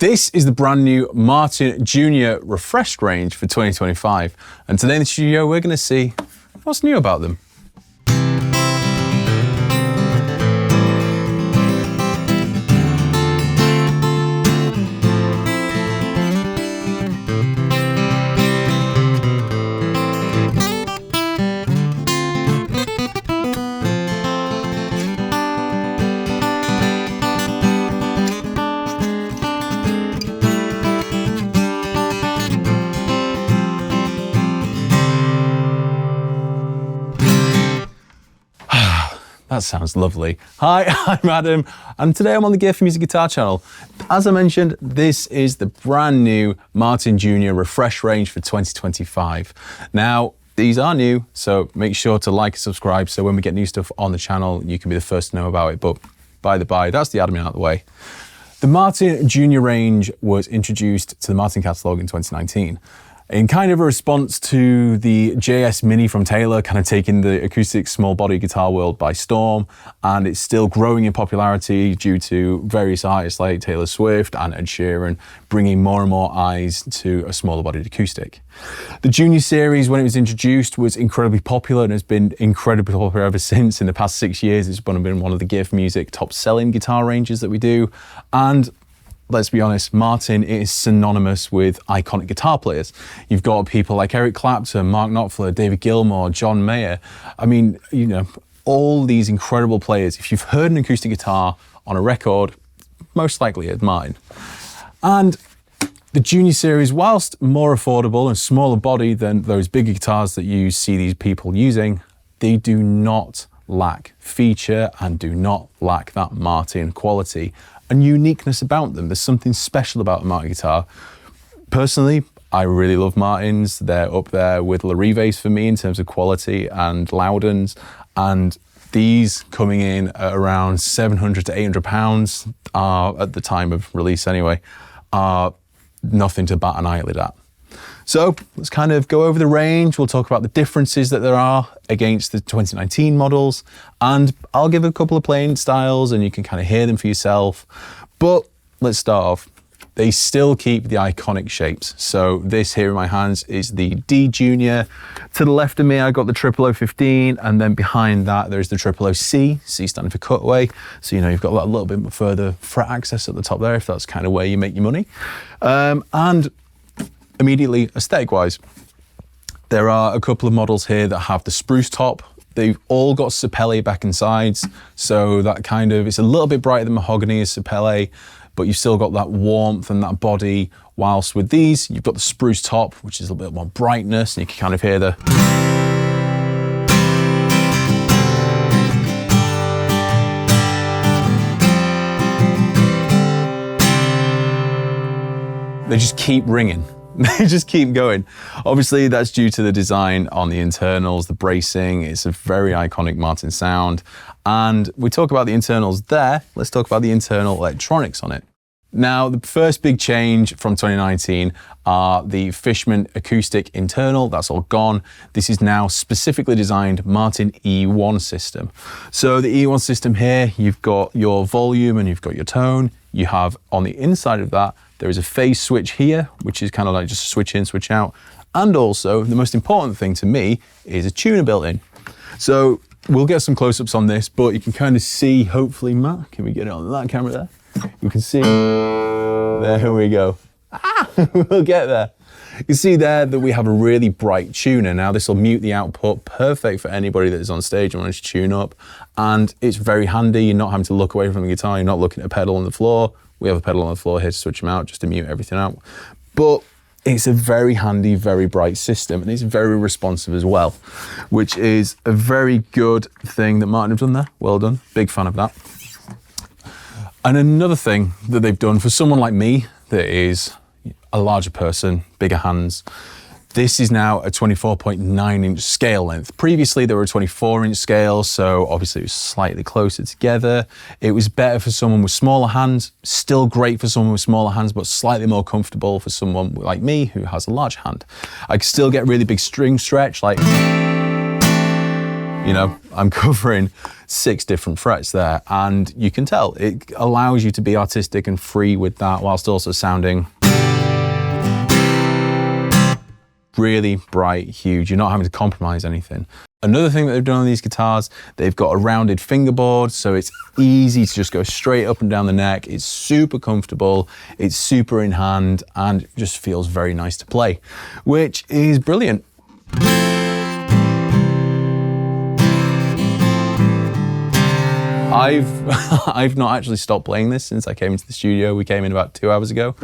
This is the brand new Martin Junior refreshed range for 2025. And today in the studio, we're going to see what's new about them. That sounds lovely. Hi, I'm Adam, and today I'm on the Gear for Music Guitar channel. As I mentioned, this is the brand new Martin Junior refresh range for 2025. Now, these are new, so make sure to like and subscribe so when we get new stuff on the channel, you can be the first to know about it. But by the by, that's the admin out of the way. The Martin Junior range was introduced to the Martin catalogue in 2019. In kind of a response to the JS Mini from Taylor, kind of taking the acoustic small body guitar world by storm, and it's still growing in popularity due to various artists like Taylor Swift and Ed Sheeran bringing more and more eyes to a smaller bodied acoustic. The Junior series, when it was introduced, was incredibly popular and has been incredibly popular ever since. In the past 6 years, it's been one of the Gear for Music top selling guitar ranges that we do. And let's be honest, Martin is synonymous with iconic guitar players. You've got people like Eric Clapton, Mark Knopfler, David Gilmour, John Mayer. I mean, you know, all these incredible players. If you've heard an acoustic guitar on a record, most likely it's mine. And the Junior series, whilst more affordable and smaller body than those bigger guitars that you see these people using, they do not lack feature and do not lack that Martin quality and uniqueness about them. There's something special about a Martin guitar. Personally, I really love Martins. They're up there with Larives for me in terms of quality and Loudons. And these coming in at around 700 to 800 pounds at the time of release anyway, are nothing to bat an eyelid at. So let's kind of go over the range. We'll talk about the differences that there are against the 2019 models, and I'll give a couple of playing styles and you can kind of hear them for yourself. But let's start off. They still keep the iconic shapes. So this here in my hands is the D Junior. To the left of me, I got the 00015, and then behind that, there's the 000C, C standing for cutaway. So, you know, you've got a little bit further fret access at the top there, if that's kind of where you make your money. And immediately, aesthetic-wise, there are a couple of models here that have the spruce top. They've all got sapele back and sides, so that kind of, it's a little bit brighter than mahogany as sapele, but you've still got that warmth and that body, whilst with these, you've got the spruce top, which is a little bit more brightness, and you can kind of hear the... They just keep ringing. They just keep going. Obviously, that's due to the design on the internals, the bracing. It's a very iconic Martin sound. And we talk about the internals there. Let's talk about the internal electronics on it. Now, the first big change from 2019 are the Fishman acoustic internal. That's all gone. This is now specifically designed Martin E1 system. So the E1 system here, you've got your volume and you've got your tone. You have on the inside of that, there is a phase switch here, which is kind of like just a switch in, switch out. And also, the most important thing to me is a tuner built in. So we'll get some close-ups on this, but you can kind of see, hopefully, Matt, can we get it on that camera there? You can see, there we go. We'll get there. You can see there that we have a really bright tuner. Now this will mute the output, perfect for anybody that is on stage and wants to tune up. And it's very handy, you're not having to look away from the guitar, you're not looking at a pedal on the floor. We have a pedal on the floor here to switch them out, just to mute everything out. But it's a very handy, very bright system, and it's very responsive as well, which is a very good thing that Martin have done there. Well done, big fan of that. And another thing that they've done for someone like me that is a larger person, bigger hands, this is now a 24.9 inch scale length. Previously there were 24-inch scales, so obviously it was slightly closer together. It was better for someone with smaller hands, still great for someone with smaller hands, but slightly more comfortable for someone like me who has a large hand. I can still get really big string stretch, like You know, I'm covering 6 different frets there, and you can tell it allows you to be artistic and free with that whilst also sounding really bright, huge. You're not having to compromise anything. Another thing that they've done on these guitars, they've got a rounded fingerboard, so it's easy to just go straight up and down the neck. It's super comfortable, it's super in hand, and it just feels very nice to play, which is brilliant. I've not actually stopped playing this since I came into the studio. We came in about 2 hours ago,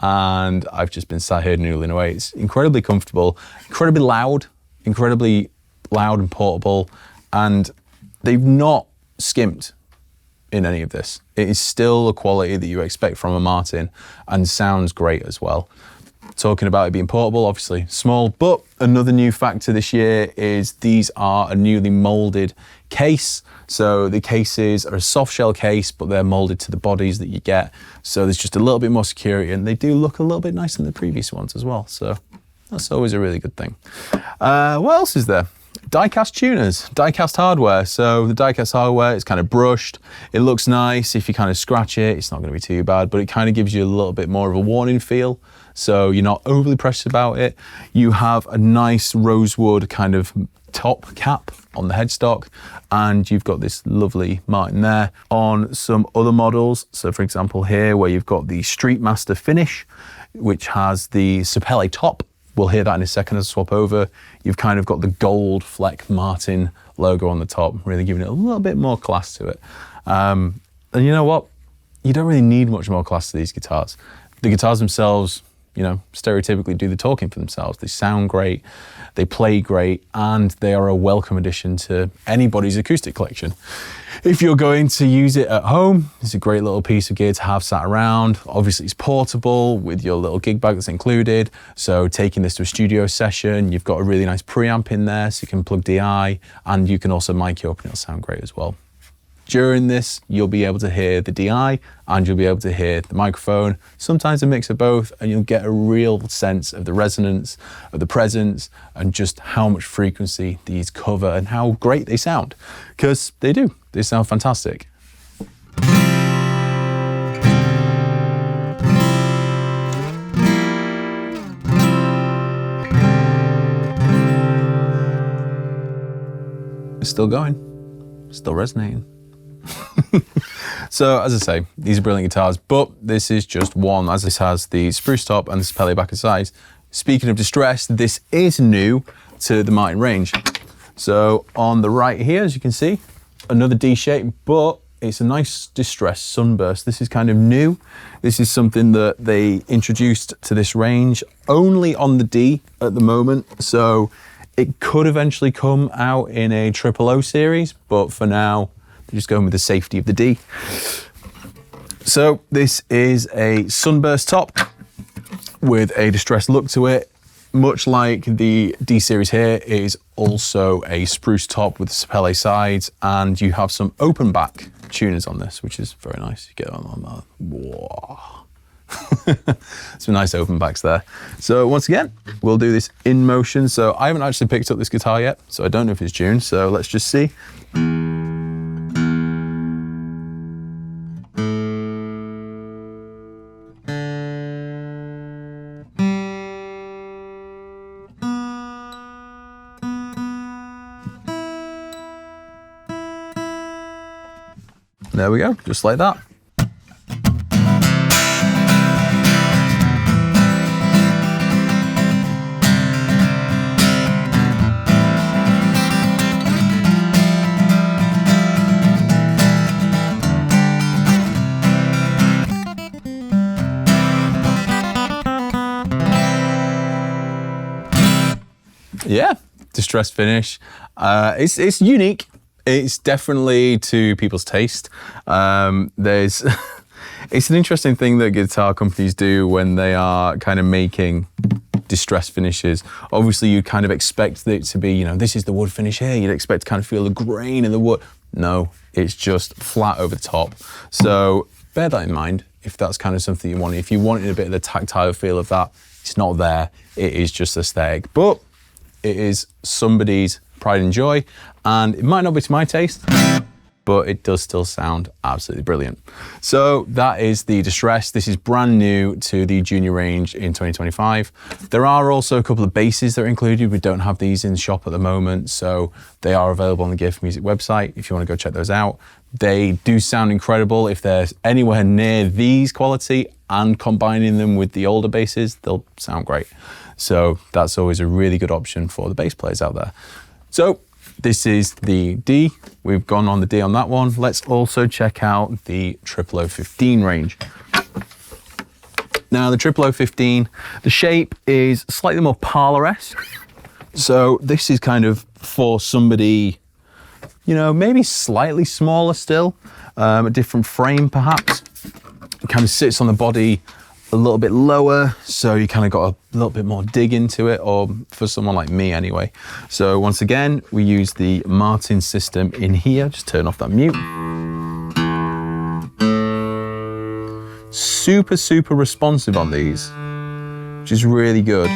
and I've just been sat here noodling away. It's incredibly comfortable, incredibly loud and portable, and they've not skimped in any of this. It is still the quality that you expect from a Martin and sounds great as well. Talking about it being portable, obviously small, but another new factor this year is these are a newly molded case. So the cases are a soft shell case, but they're molded to the bodies that you get. So there's just a little bit more security, and they do look a little bit nicer than the previous ones as well. So that's always a really good thing. What else is there? Die-cast tuners, die-cast hardware. So the die-cast hardware is kind of brushed. It looks nice. If you kind of scratch it, it's not going to be too bad, but it kind of gives you a little bit more of a warning feel. So you're not overly precious about it. You have a nice rosewood kind of top cap on the headstock, and you've got this lovely Martin there. On some other models, so for example here where you've got the Streetmaster finish, which has the Sapele top, we'll hear that in a second as I swap over. You've kind of got the gold Fleck Martin logo on the top, really giving it a little bit more class to it. And you know what? You don't really need much more class to these guitars. The guitars themselves, you know, stereotypically do the talking for themselves. They sound great, they play great, and they are a welcome addition to anybody's acoustic collection. If you're going to use it at home, it's a great little piece of gear to have sat around. Obviously it's portable with your little gig bag that's included. So taking this to a studio session, you've got a really nice preamp in there so you can plug DI, and you can also mic it up and it'll sound great as well. During this, you'll be able to hear the DI and you'll be able to hear the microphone, sometimes a mix of both, and you'll get a real sense of the resonance, of the presence, and just how much frequency these cover and how great they sound, because they do. They sound fantastic. It's still going, still resonating. So as I say, these are brilliant guitars, but this is just one, as this has the spruce top and the Sapele back and sides. Speaking of distress, this is new to the Martin range. So on the right here, as you can see, another D shape, but it's a nice distressed sunburst. This is kind of new. This is something that they introduced to this range only on the D at the moment. So it could eventually come out in a 000 series, but for now, just going with the safety of the D. So this is a sunburst top with a distressed look to it. Much like the D series here, it is also a spruce top with Sapele sides, and you have some open back tuners on this, which is very nice. You get on that. Whoa. Some nice open backs there. So once again, we'll do this in motion. So I haven't actually picked up this guitar yet, so I don't know if it's tuned. So let's just see. There we go, just like that. Yeah, distressed finish. It's unique. It's definitely to people's taste. It's an interesting thing that guitar companies do when they are kind of making distressed finishes. Obviously, you kind of expect it to be, you know, this is the wood finish here. You'd expect to kind of feel the grain in the wood. No, it's just flat over the top. So bear that in mind if that's kind of something you want. If you wanted a bit of the tactile feel of that, it's not there. It is just aesthetic. But it is somebody's pride and joy, and it might not be to my taste, but it does still sound absolutely brilliant. So that is the Distress. This is brand new to the junior range in 2025. There are also a couple of basses that are included. We don't have these in the shop at the moment, so they are available on the Gear for Music website if you want to go check those out. They do sound incredible. If they're anywhere near these quality and combining them with the older basses, they'll sound great. So that's always a really good option for the bass players out there. So this is the D. We've gone on the D on that one. Let's also check out the 00015 range. Now the 00015, the shape is slightly more parlor-esque. So this is kind of for somebody, you know, maybe slightly smaller still, a different frame perhaps. It kind of sits on the body a little bit lower, so you kind of got a little bit more dig into it, or for someone like me anyway. So once again, we use the Martin system in here. Just turn off that mute. Super, super responsive on these, which is really good.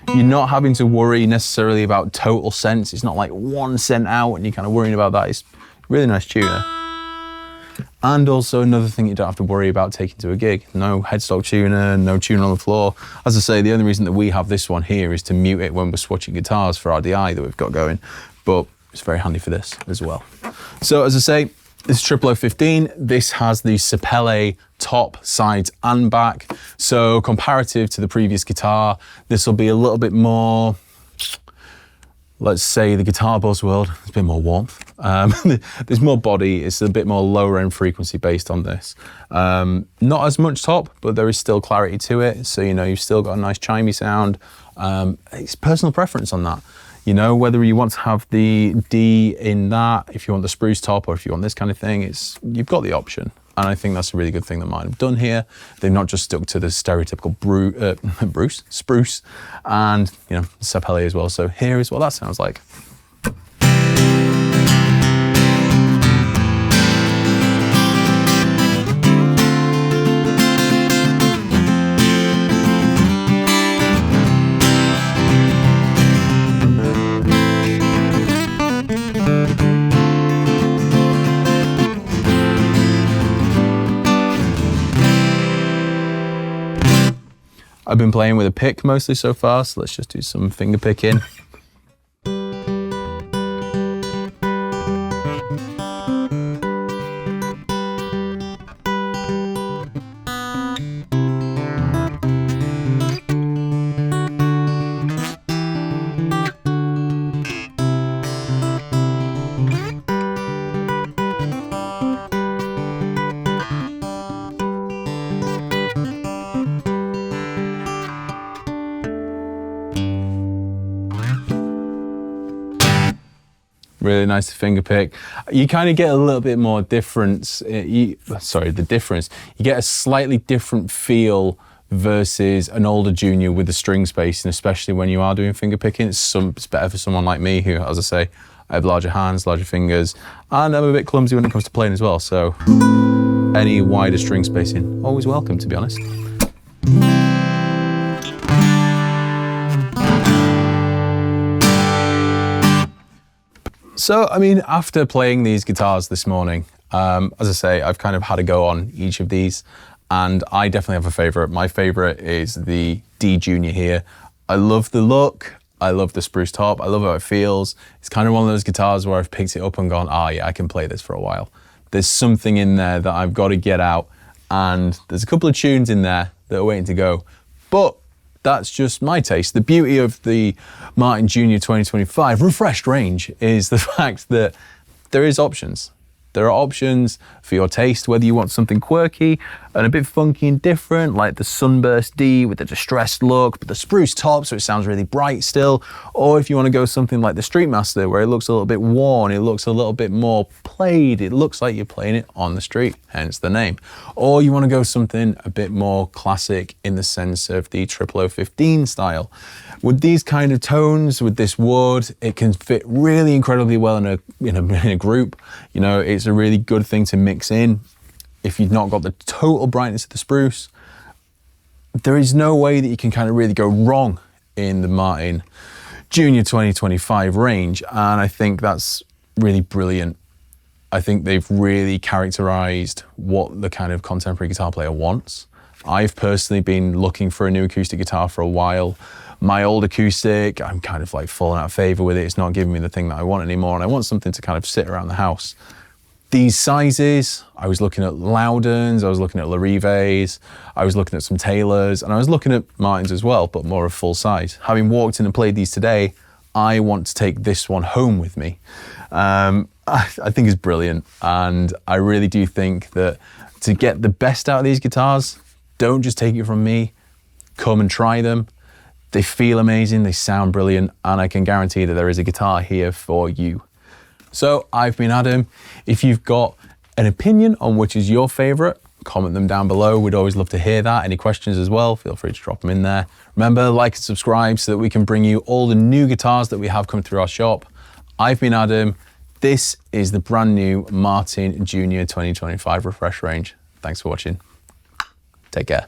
You're not having to worry necessarily about total sense. It's not like 1 cent out and you're kind of worrying about that. It's a really nice tuner. And also another thing you don't have to worry about taking to a gig. No headstock tuner, no tuner on the floor. As I say, the only reason that we have this one here is to mute it when we're swatching guitars for our DI that we've got going, but it's very handy for this as well. So as I say, this is 00015. This has the Sapele top, sides and back. So comparative to the previous guitar, this will be a little bit more, let's say the guitar buzz world, there's a bit more warmth. There's more body, it's a bit more lower end frequency based on this. Not as much top, but there is still clarity to it. So, you know, you've still got a nice chimey sound. It's personal preference on that. You know, whether you want to have the D in that, if you want the spruce top, or if you want this kind of thing, you've got the option. And I think that's a really good thing that Martin have done here. They've not just stuck to the stereotypical spruce, and, you know, Sapele as well. So here is what that sounds like. I've been playing with a pick mostly so far, so let's just do some finger picking. Really nice to finger pick. You kind of get a little bit more difference. You get a slightly different feel versus an older junior with the string spacing, especially when you are doing finger picking. It's better for someone like me who, as I say, I have larger hands, larger fingers, and I'm a bit clumsy when it comes to playing as well. So any wider string spacing, always welcome, to be honest. So, I mean, after playing these guitars this morning, as I say, I've kind of had a go on each of these, and I definitely have a favorite. My favorite is the D Junior here. I love the look. I love the spruce top. I love how it feels. It's kind of one of those guitars where I've picked it up and gone, ah, yeah, I can play this for a while. There's something in there that I've got to get out, and there's a couple of tunes in there that are waiting to go. But that's just my taste. The beauty of the Martin Junior 2025 refreshed range is the fact that there is options. There are options for your taste, whether you want something quirky and a bit funky and different, like the Sunburst D with the distressed look, but the spruce top, so it sounds really bright still, or if you want to go something like the Streetmaster, where it looks a little bit worn, it looks a little bit more played, it looks like you're playing it on the street, hence the name. Or you want to go something a bit more classic in the sense of the 00015 style. With these kind of tones, with this wood, it can fit really incredibly well in a group. You know, it's a really good thing to mix in. If you've not got the total brightness of the spruce, there is no way that you can kind of really go wrong in the Martin Junior 2025 range, and I think that's really brilliant. I think they've really characterized what the kind of contemporary guitar player wants. I've personally been looking for a new acoustic guitar for a while. My old acoustic, I'm kind of like falling out of favor with it. It's not giving me the thing that I want anymore, and I want something to kind of sit around the house. These sizes, I was looking at Loudons, I was looking at Larives, I was looking at some Taylors, and I was looking at Martins as well, but more of full size. Having walked in and played these today, I want to take this one home with me. I think it's brilliant, and I really do think that to get the best out of these guitars, don't just take it from me, come and try them. They feel amazing, they sound brilliant, and I can guarantee that there is a guitar here for you. So I've been Adam. If you've got an opinion on which is your favorite, comment them down below. We'd always love to hear that. Any questions as well, feel free to drop them in there. Remember, like and subscribe so that we can bring you all the new guitars that we have coming through our shop. I've been Adam. This is the brand new Martin Junior 2025 refresh range. Thanks for watching. Take care.